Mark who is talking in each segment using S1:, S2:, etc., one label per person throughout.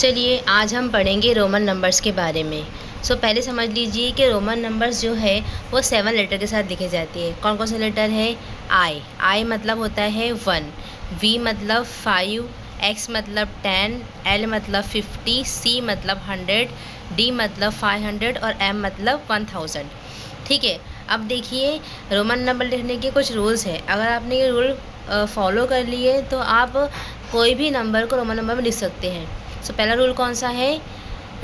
S1: चलिए आज हम पढ़ेंगे रोमन नंबर्स के बारे में। पहले समझ लीजिए कि रोमन नंबर्स जो है वो 7 लेटर के साथ लिखे जाती है। कौन कौन से लेटर है? आई मतलब होता है 1, वी मतलब 5, एक्स मतलब 10, एल मतलब 50, सी मतलब 100, डी मतलब 500 और एम मतलब 1000। ठीक है, अब देखिए रोमन नंबर लिखने के कुछ रूल्स हैं। अगर आपने ये रूल फॉलो कर लिए तो आप कोई भी नंबर को रोमन नंबर में लिख सकते हैं। पहला रूल कौन सा है?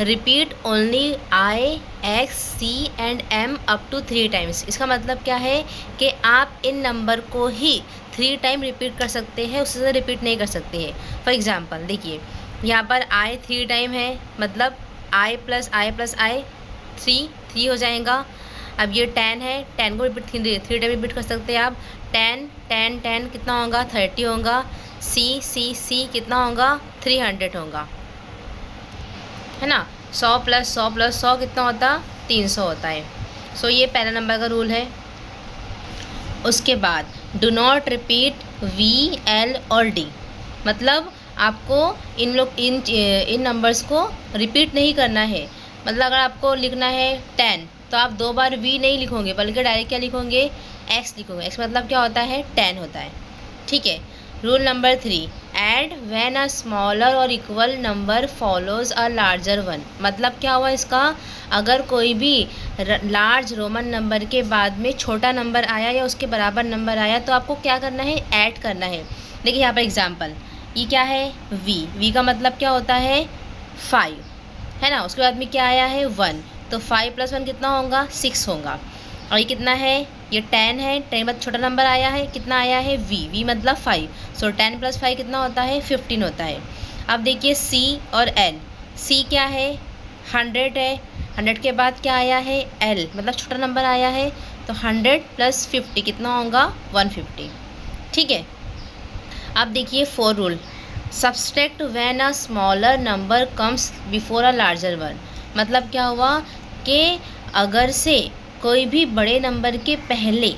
S1: Repeat only I, X, C and M up to 3 times. इसका मतलब क्या है कि आप इन नंबर को ही 3 टाइम रिपीट कर सकते हैं, उससे ज़्यादा रिपीट नहीं कर सकते हैं। फॉर एग्जाम्पल देखिए, यहाँ पर आई 3 टाइम है, मतलब आई प्लस आई 3 हो जाएगा। अब ये 10 है, 10 को रिपीट 3 टाइम रिपीट कर सकते हैं आप। 10 10 10 कितना होगा? 30 होगा। सी कितना होगा? 300 होगा, है ना। 100 प्लस 100 प्लस 100 कितना होता? 300 होता है। ये पहला नंबर का रूल है। उसके बाद do not repeat V, L और डी, मतलब आपको इन नंबर्स को रिपीट नहीं करना है। मतलब अगर आपको लिखना है 10 तो आप 2 बार वी नहीं लिखोगे, बल्कि डायरेक्ट क्या लिखोगे? एक्स लिखोगे। एक्स मतलब क्या होता है? 10 होता है। ठीक है। Rule number 3, add when a smaller और equal number follows a larger one. मतलब क्या हुआ इसका? अगर कोई भी लार्ज रोमन नंबर के बाद में छोटा नंबर आया या उसके बराबर नंबर आया तो आपको क्या करना है? ऐड करना है। देखिए यहाँ पर एग्जांपल, ये क्या है? वी का मतलब क्या होता है? 5, है ना। उसके बाद में क्या आया है? 1, तो 5 प्लस 1 कितना होगा? 6 होगा। और ये कितना है? ये 10 है। 10 बाद छोटा नंबर आया है, कितना आया है? वी मतलब 5, 10 प्लस 5 कितना होता है? 15 होता है। अब देखिए सी और एल। सी क्या है? 100 है। 100 के बाद क्या आया है? एल मतलब छोटा नंबर आया है, तो 100 प्लस 50 कितना होगा? 150। ठीक है। अब देखिए 4 rule, subtract when a smaller number comes before a larger one. मतलब क्या हुआ कि अगर से कोई भी बड़े नंबर के पहले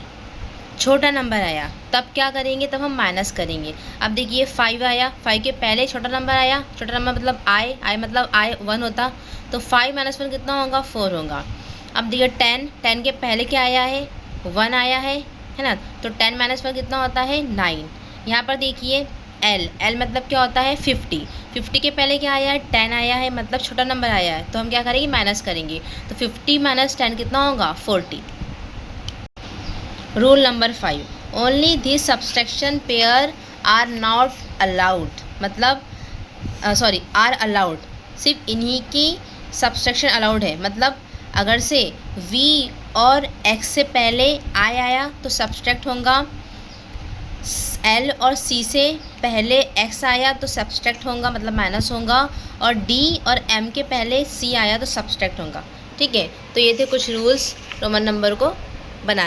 S1: छोटा नंबर आया तब क्या करेंगे? तब हम माइनस करेंगे। अब देखिए 5 आया, 5 के पहले छोटा नंबर आया, छोटा नंबर मतलब आई मतलब आई 1 होता, तो 5 माइनस 1 कितना होगा? 4 होगा। अब देखिए 10 के पहले क्या आया है? 1 आया है ना, तो 10 माइनस 1 कितना होता है? 9। यहाँ पर देखिए एल मतलब क्या होता है? 50 के पहले क्या आया है? 10 आया है, मतलब छोटा नंबर आया है, तो हम क्या करेंगे? माइनस करेंगे, तो 50 माइनस 10 कितना होगा? 40। Rule number 5, only this subtraction pair are not allowed. मतलब आर अलाउड, सिर्फ इन्हीं की सब्सट्रैक्शन अलाउड है। मतलब अगर से v और x से पहले i आया तो सब्सट्रैक्ट होगा, l और c से पहले x आया तो सब्सट्रैक्ट होगा, मतलब माइनस होगा, और d और m के पहले c आया तो सब्सट्रैक्ट होगा। ठीक है, तो ये थे कुछ रूल्स रोमन नंबर को बनाने।